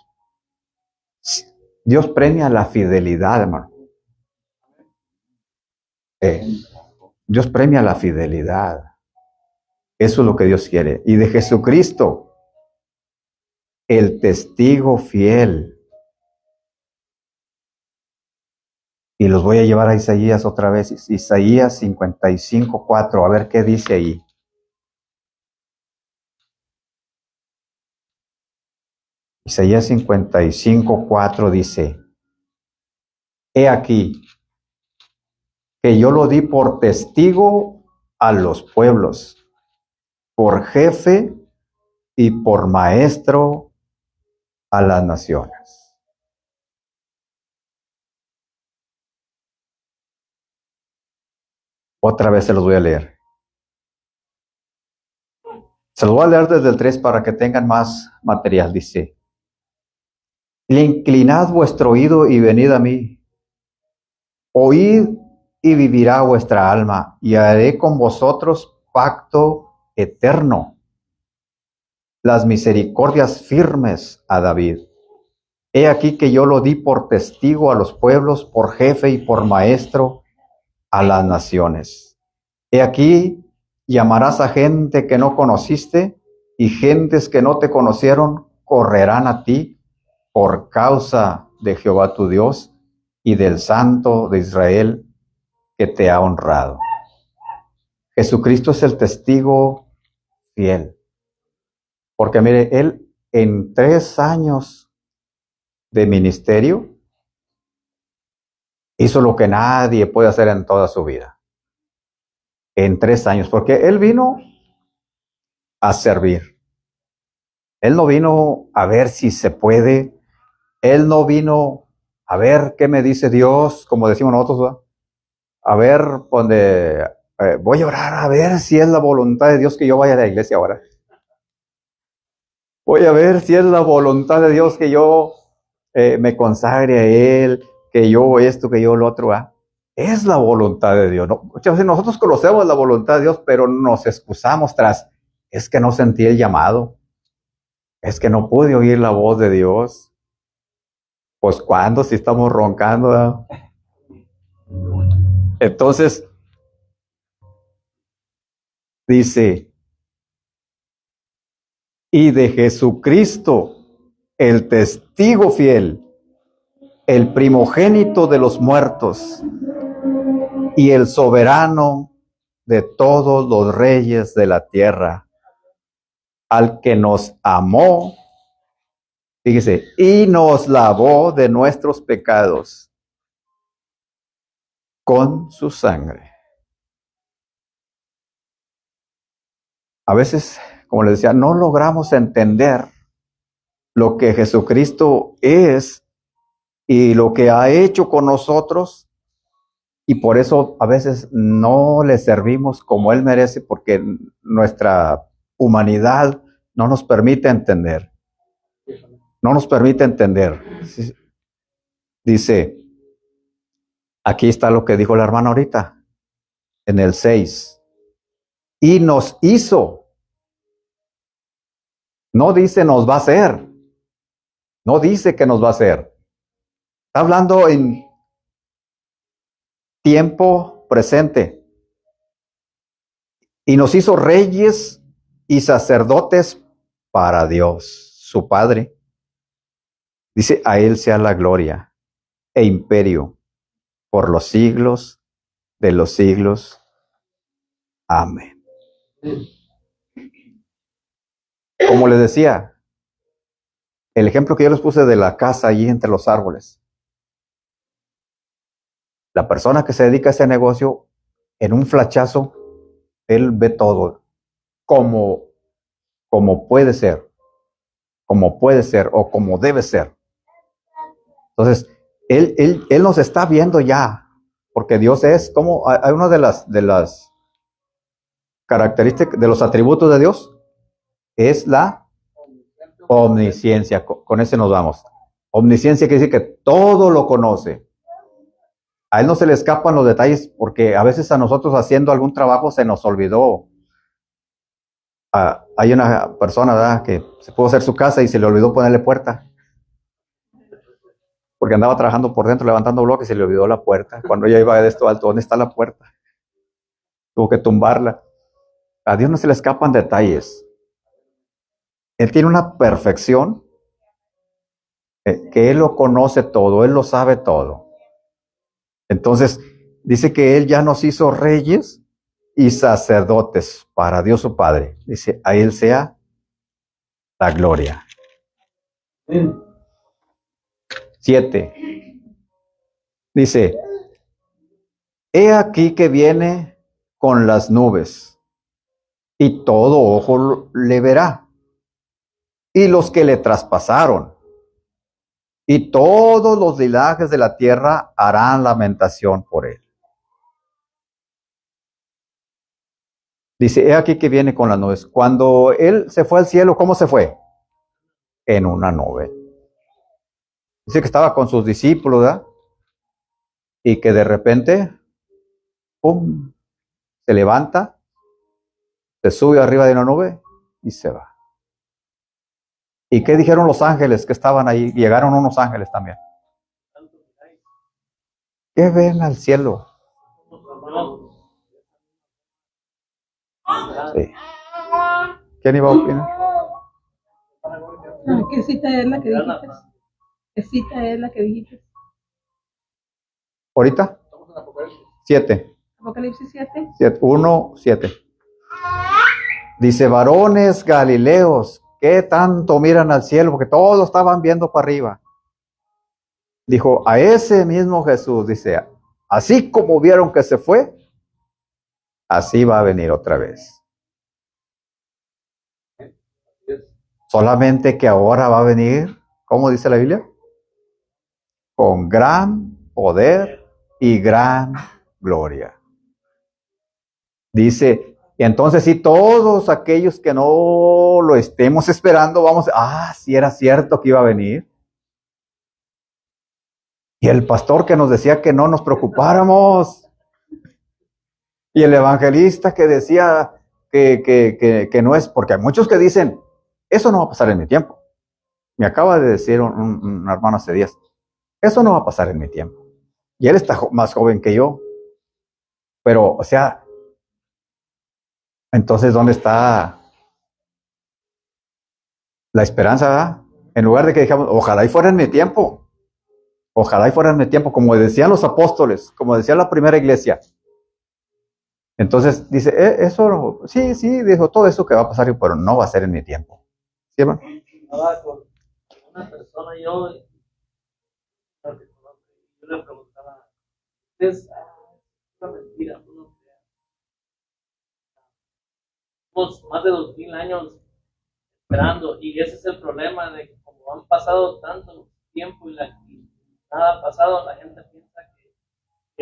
Dios premia la fidelidad, hermano. Dios premia la fidelidad. Eso es lo que Dios quiere. Y de Jesucristo, el testigo fiel. Y los voy a llevar a Isaías otra vez. Isaías 55:4. A ver qué dice ahí. Isaías 55:4 dice, he aquí, que yo lo di por testigo a los pueblos, por jefe y por maestro a las naciones. Otra vez se los voy a leer. Se los voy a leer desde el 3 para que tengan más material. Dice, inclinad vuestro oído y venid a mí. Oíd y vivirá vuestra alma, y haré con vosotros pacto eterno. Las misericordias firmes a David. He aquí que yo lo di por testigo a los pueblos, por jefe y por maestro a las naciones. He aquí llamarás a gente que no conociste, y gentes que no te conocieron correrán a ti por causa de Jehová tu Dios y del Santo de Israel que te ha honrado. Jesucristo es el testigo fiel. Porque mire, él en 3 años de ministerio hizo lo que nadie puede hacer en toda su vida. En 3 años, porque él vino a servir. Él no vino a ver si se puede. Él no vino a ver qué me dice Dios, como decimos nosotros, ¿verdad? A ver, donde voy a orar a ver si es la voluntad de Dios que yo vaya a la iglesia ahora. Voy a ver si es la voluntad de Dios que yo me consagre a Él, que yo esto, que yo lo otro. Es la voluntad de Dios, ¿no? Muchas veces nosotros conocemos la voluntad de Dios, pero nos excusamos tras, es que no sentí el llamado, es que no pude oír la voz de Dios. Pues ¿cuándo? Si estamos roncando, ¿verdad? Entonces, dice, y de Jesucristo, el testigo fiel, el primogénito de los muertos y el soberano de todos los reyes de la tierra, al que nos amó, fíjese, y nos lavó de nuestros pecados con su sangre. A veces, como les decía, no logramos entender lo que Jesucristo es y lo que ha hecho con nosotros, y por eso a veces no le servimos como Él merece, porque nuestra humanidad no nos permite entender. No nos permite entender. Dice, aquí está lo que dijo la hermana ahorita, en el 6. Y nos hizo No dice nos va a hacer. No dice que nos va a hacer. Está hablando en tiempo presente. Y nos hizo reyes y sacerdotes para Dios, su Padre. Dice, a Él sea la gloria e imperio por los siglos de los siglos. Amén. Como les decía, el ejemplo que yo les puse de la casa allí entre los árboles. La persona que se dedica a ese negocio, en un flachazo, él ve todo como puede ser, o como debe ser. Entonces, él nos está viendo ya, porque Dios es como, hay una de las características, de los atributos de Dios, es la omnisciencia. Con ese nos vamos. Omnisciencia quiere decir que todo lo conoce. A Él no se le escapan los detalles, porque a veces a nosotros haciendo algún trabajo se nos olvidó. Hay una persona, ¿verdad?, que se pudo hacer su casa y se le olvidó ponerle puerta. Porque andaba trabajando por dentro, levantando bloques, y se le olvidó la puerta. Cuando ella iba de esto alto, ¿dónde está la puerta? Tuvo que tumbarla. A Dios no se le escapan detalles. Él tiene una perfección, que Él lo conoce todo, Él lo sabe todo. Entonces, dice que Él ya nos hizo reyes y sacerdotes para Dios su Padre. Dice, a Él sea la gloria. 7. Dice, he aquí que viene con las nubes, y todo ojo le verá, y los que le traspasaron, y todos los linajes de la tierra harán lamentación por él. Dice, he aquí que viene con las nubes. Cuando él se fue al cielo, ¿cómo se fue? En una nube. Dice que estaba con sus discípulos, ¿verdad? Y que de repente, ¡pum!, se levanta, se sube arriba de una nube y se va. ¿Y qué dijeron los ángeles que estaban ahí? Llegaron unos ángeles también. ¿Qué ven al cielo? Sí. ¿Quién iba a opinar? ¿Qué cita es la que dijiste? ¿Qué cita es la que dijiste? ¿Ahorita? 7. Apocalipsis 7. 1, 7. Dice, varones galileos, ¿qué tanto miran al cielo? Porque todos estaban viendo para arriba. Dijo, a ese mismo Jesús, dice, así como vieron que se fue, así va a venir otra vez. Solamente que ahora va a venir, ¿cómo dice la Biblia? Con gran poder y gran gloria. Dice, y entonces sí, todos aquellos que no lo estemos esperando, vamos, sí era cierto que iba a venir. Y el pastor que nos decía que no nos preocupáramos. Y el evangelista que decía que no es, porque hay muchos que dicen, eso no va a pasar en mi tiempo. Me acaba de decir un hermano hace días, eso no va a pasar en mi tiempo. Y él está más joven que yo. Pero, o sea, entonces, ¿dónde está la esperanza, verdad? En lugar de que digamos, ojalá y fuera en mi tiempo. Ojalá y fuera en mi tiempo, como decían los apóstoles, como decía la primera iglesia. Entonces dice, eso, sí, dijo, todo eso que va a pasar, pero no va a ser en mi tiempo. ¿Sí, hermano? Estaba con una persona, yo le preguntaba, es una mentira, no creas. Tenemos más de 2000 años esperando, y ese es el problema, de que como han pasado tanto tiempo y nada ha pasado, la gente piensa que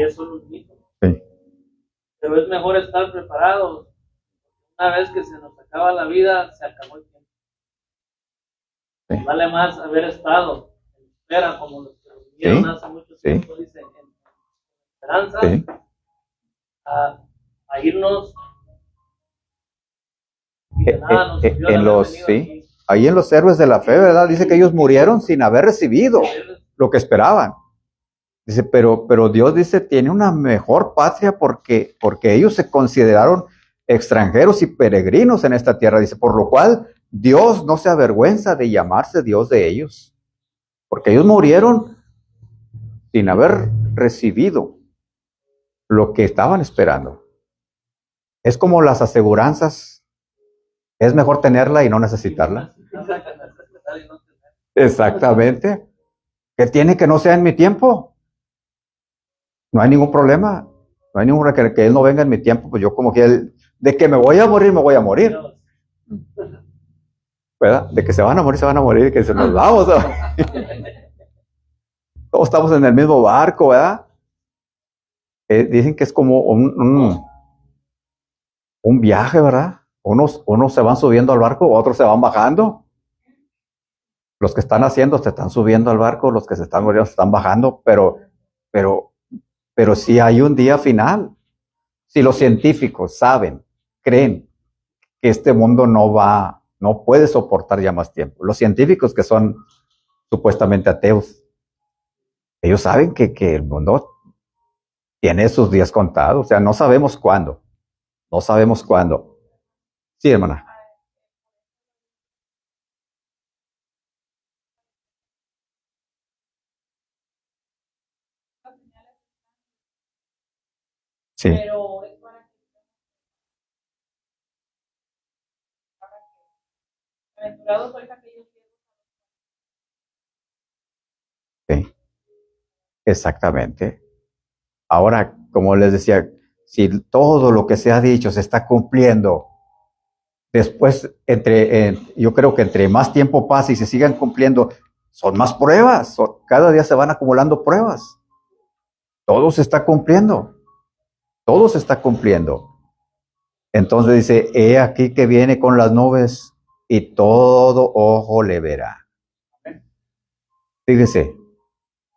eso es un mito. Sí. Pero es mejor estar preparados. Una vez que se nos acaba la vida, se acabó el tiempo. Sí. Vale más haber estado en espera, como los que vivieron hace mucho tiempo, dicen, en esperanza, a irnos y de nada nos en los, sí, ahí en los héroes de la fe, ¿verdad? Dice que ellos murieron sin haber recibido lo que esperaban. Dice, pero Dios dice, tiene una mejor patria porque ellos se consideraron extranjeros y peregrinos en esta tierra. Dice, por lo cual Dios no se avergüenza de llamarse Dios de ellos, porque ellos murieron sin haber recibido lo que estaban esperando. Es como las aseguranzas, es mejor tenerla y no necesitarla. Exactamente. ¿Qué tiene que no sea en mi tiempo? No hay ningún problema. No hay ningún que Él no venga en mi tiempo, pues yo como que Él, de que me voy a morir, me voy a morir. ¿Verdad? De que se van a morir, que se nos vamos. Todos estamos en el mismo barco, ¿verdad? Dicen que es como un viaje, ¿verdad? Unos se van subiendo al barco, otros se van bajando. Los que están haciendo se están subiendo al barco, los que se están muriendo se están bajando, pero sí hay un día final. Si los científicos saben, creen que este mundo no puede soportar ya más tiempo. Los científicos que son supuestamente ateos, ellos saben que el mundo tiene sus días contados, o sea, no sabemos cuándo. No sabemos cuándo. Sí, hermana. Sí. Pero es para que aventurados sois aquellos que Sí, exactamente. Ahora, como les decía, si todo lo que se ha dicho se está cumpliendo, después, yo creo que entre más tiempo pasa y se sigan cumpliendo, son más pruebas. Cada día se van acumulando pruebas. Todo se está cumpliendo. Todo se está cumpliendo. Entonces dice, he aquí que viene con las nubes y todo ojo le verá. Fíjese,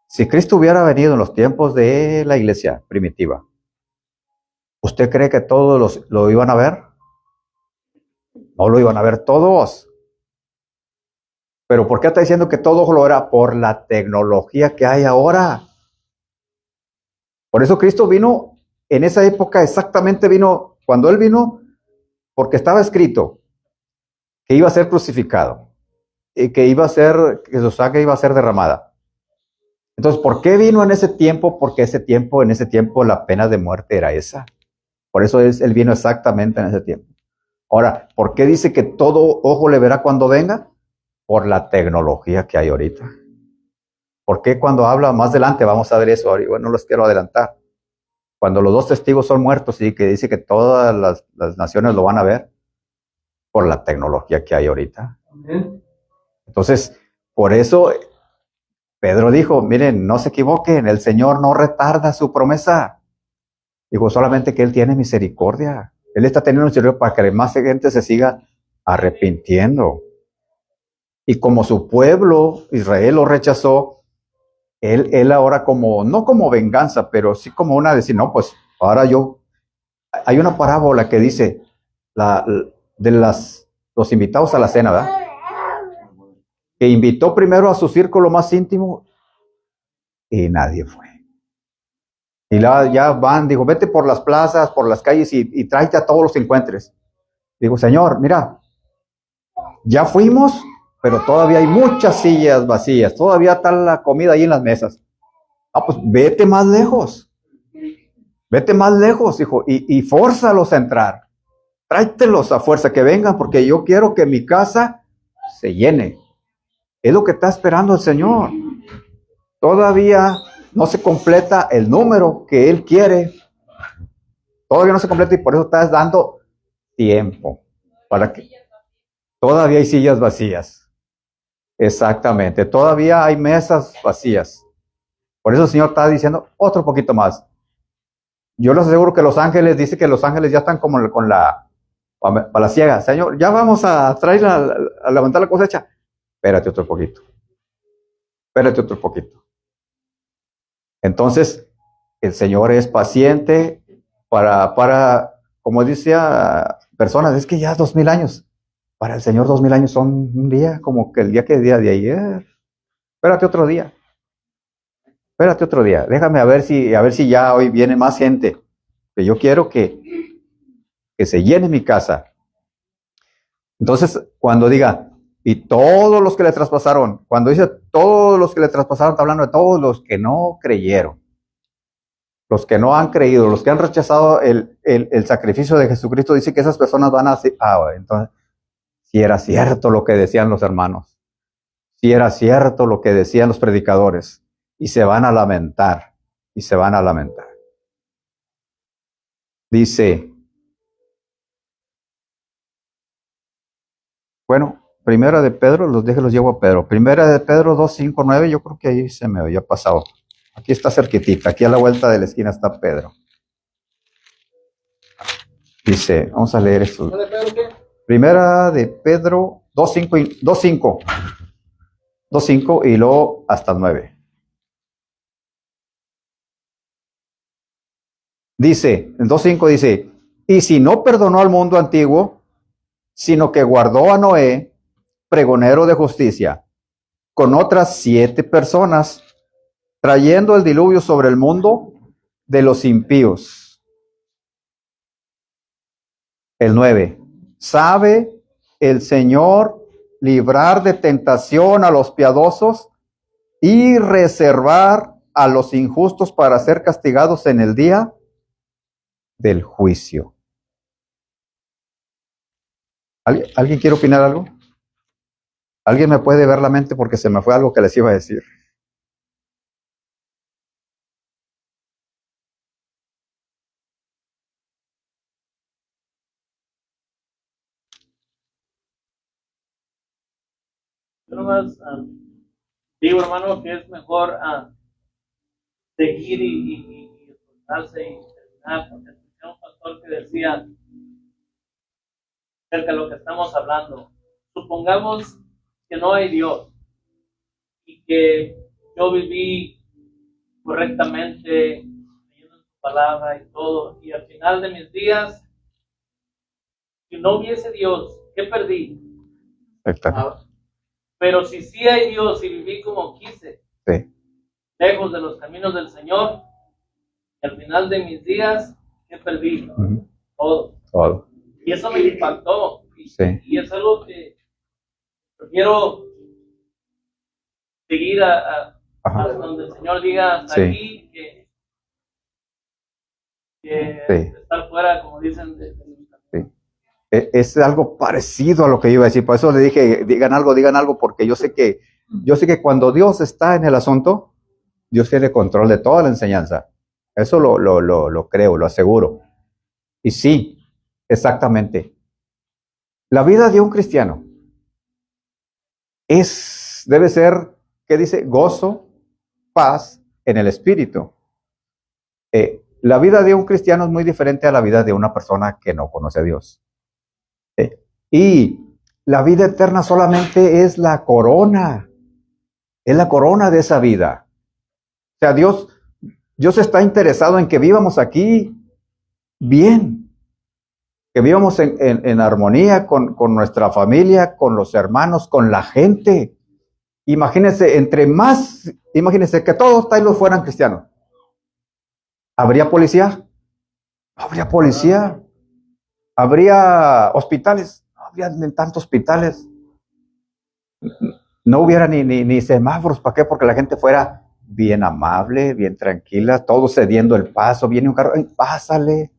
si Cristo hubiera venido en los tiempos de la iglesia primitiva, ¿usted cree que todos lo iban a ver? No lo iban a ver todos. ¿Pero por qué está diciendo que todo ojo lo verá? Por la tecnología que hay ahora. Por eso Cristo vino en esa época, exactamente vino, cuando Él vino, porque estaba escrito que iba a ser crucificado y que su sangre iba a ser derramada. Entonces, ¿por qué vino en ese tiempo? Porque en ese tiempo la pena de muerte era esa. Por eso Él vino exactamente en ese tiempo. Ahora, ¿por qué dice que todo ojo le verá cuando venga? Por la tecnología que hay ahorita. ¿Por qué cuando habla más adelante, vamos a ver eso, bueno, no los quiero adelantar, cuando los dos testigos son muertos y que dice que todas las naciones lo van a ver? Por la tecnología que hay ahorita. Entonces, por eso Pedro dijo, miren, no se equivoquen, el Señor no retarda su promesa. Dijo, solamente que Él tiene misericordia. Él está teniendo misericordia para que más gente se siga arrepintiendo. Y como su pueblo, Israel, lo rechazó, él ahora no como venganza, pero sí como una decir, no, pues ahora hay una parábola que dice, los invitados a la cena, ¿verdad? Que invitó primero a su círculo más íntimo y nadie fue. Y ya dijo, vete por las plazas, por las calles y tráete a todos los que encuentres. Digo, Señor, mira, ya fuimos, pero todavía hay muchas sillas vacías, todavía está la comida ahí en las mesas. Pues vete más lejos, hijo, y fórzalos a entrar. Tráetelos a fuerza, que vengan, porque yo quiero que mi casa se llene. Es lo que está esperando el Señor. Todavía no se completa el número que Él quiere. Todavía no se completa y por eso estás dando tiempo. Para que todavía hay sillas vacías. Exactamente. Todavía hay mesas vacías. Por eso el Señor está diciendo otro poquito más. Yo les aseguro que los ángeles, dice que los ángeles ya están como para la siega. Señor, ya vamos a traer a levantar la cosecha. Espérate otro poquito. Entonces, el Señor es paciente para como decía personas, es que ya 2000 años. Para el Señor 2000 años son un día, como que el día de ayer. Espérate otro día. Espérate otro día. Déjame a ver si ya hoy viene más gente. Que yo quiero que se llene mi casa. Entonces, cuando diga, y todos los que le traspasaron, cuando dice todos los que le traspasaron, está hablando de todos los que no creyeron, los que no han creído, los que han rechazado el sacrificio de Jesucristo, dice que esas personas van a... entonces, si era cierto lo que decían los hermanos, si era cierto lo que decían los predicadores, y se van a lamentar, y se van a lamentar. Dice... Bueno, primera de Pedro, los llevo a Pedro. Primera de Pedro 2, 5, 9, yo creo que ahí se me había pasado. Aquí está cerquitita, aquí a la vuelta de la esquina está Pedro. Dice, vamos a leer esto. Primera de Pedro 2, 5, 2, 5 y luego hasta 9. Dice, en 2, 5 dice, y si no perdonó al mundo antiguo, sino que guardó a Noé, pregonero de justicia, con otras 7 personas, trayendo el diluvio sobre el mundo de los impíos. El 9. ¿Sabe el Señor librar de tentación a los piadosos y reservar a los injustos para ser castigados en el día del juicio? ¿Alguien quiere opinar algo? ¿Alguien me puede ver la mente porque se me fue algo que les iba a decir? Yo nomás digo, hermano, que es mejor seguir y esforzarse y terminar, porque tenía un pastor que decía acerca de lo que estamos hablando. Supongamos que no hay Dios y que yo viví correctamente leyendo su palabra y todo, y al final de mis días, si no hubiese Dios, ¿qué perdí? Pero si sí hay Dios y viví como quise, sí, lejos de los caminos del Señor, y al final de mis días, ¿qué perdí? Todo. Y eso me impactó. Sí. Y es algo que quiero seguir hasta donde el Señor diga hasta sí, aquí, que sí, estar fuera, como dicen, sí. Es algo parecido a lo que yo iba a decir. Por eso le dije, digan algo, porque yo sé que cuando Dios está en el asunto, Dios tiene control de toda la enseñanza. Eso lo creo, lo aseguro. Y sí, exactamente. La vida de un cristiano debe ser, ¿qué dice? Gozo, paz en el espíritu. La vida de un cristiano es muy diferente a la vida de una persona que no conoce a Dios. Y la vida eterna solamente es la corona de esa vida. O sea, Dios está interesado en que vivamos aquí bien, que vivamos en armonía con nuestra familia, con los hermanos, con la gente. Imagínense que todos Taylor fueran cristianos. ¿Habría policía? ¿Habría policía? ¿Habría hospitales? No habría tantos hospitales. No hubiera ni semáforos. ¿Para qué? Porque la gente fuera bien amable, bien tranquila, todos cediendo el paso. Viene un carro, pásale.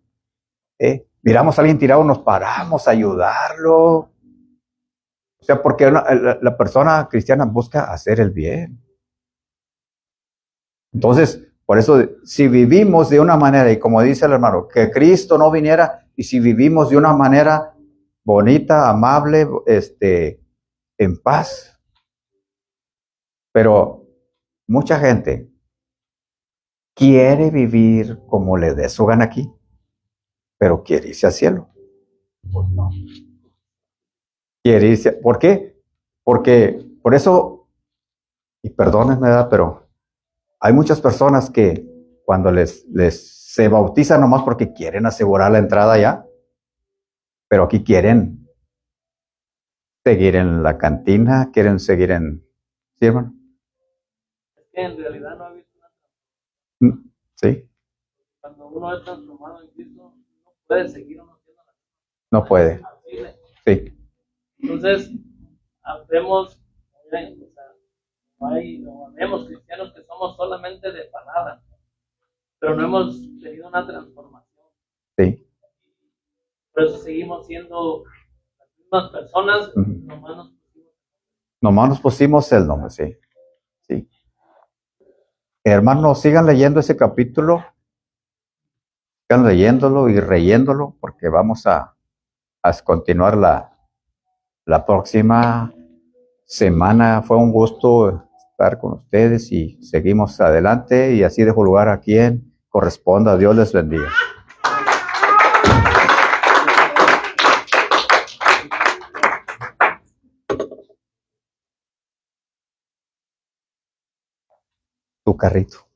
Miramos a alguien tirado, nos paramos a ayudarlo. O sea, porque la persona cristiana busca hacer el bien. Entonces, por eso, si vivimos de una manera, y como dice el hermano, que Cristo no viniera, y si vivimos de una manera bonita, amable, en paz. Pero mucha gente quiere vivir como le dé su gana aquí, pero quiere irse al cielo. Pues no. Quiere irse. ¿Por qué? Porque, por eso, y perdónenme, pero hay muchas personas que cuando se bautizan nomás porque quieren asegurar la entrada allá, pero aquí quieren seguir en la cantina, quieren seguir en... ¿Sí, hermano? Es que en realidad no ha habido una. Sí, Cuando uno es transformado en Cristo, no puede seguir uno siendo la no puede. imposible. Sí, Entonces, vemos, o sea, vemos cristianos que somos solamente de palabra, pero no hemos tenido una transformación. sí. Por eso seguimos siendo las mismas personas, Ujú. nomás Nomás nos pusimos el nombre, sí. Sí. Hermanos, sigan leyendo ese capítulo, sigan leyéndolo y reyéndolo, porque vamos a continuar la próxima semana. Fue un gusto estar con ustedes y seguimos adelante y así dejo lugar a quien corresponda. Dios les bendiga. Tu carrito.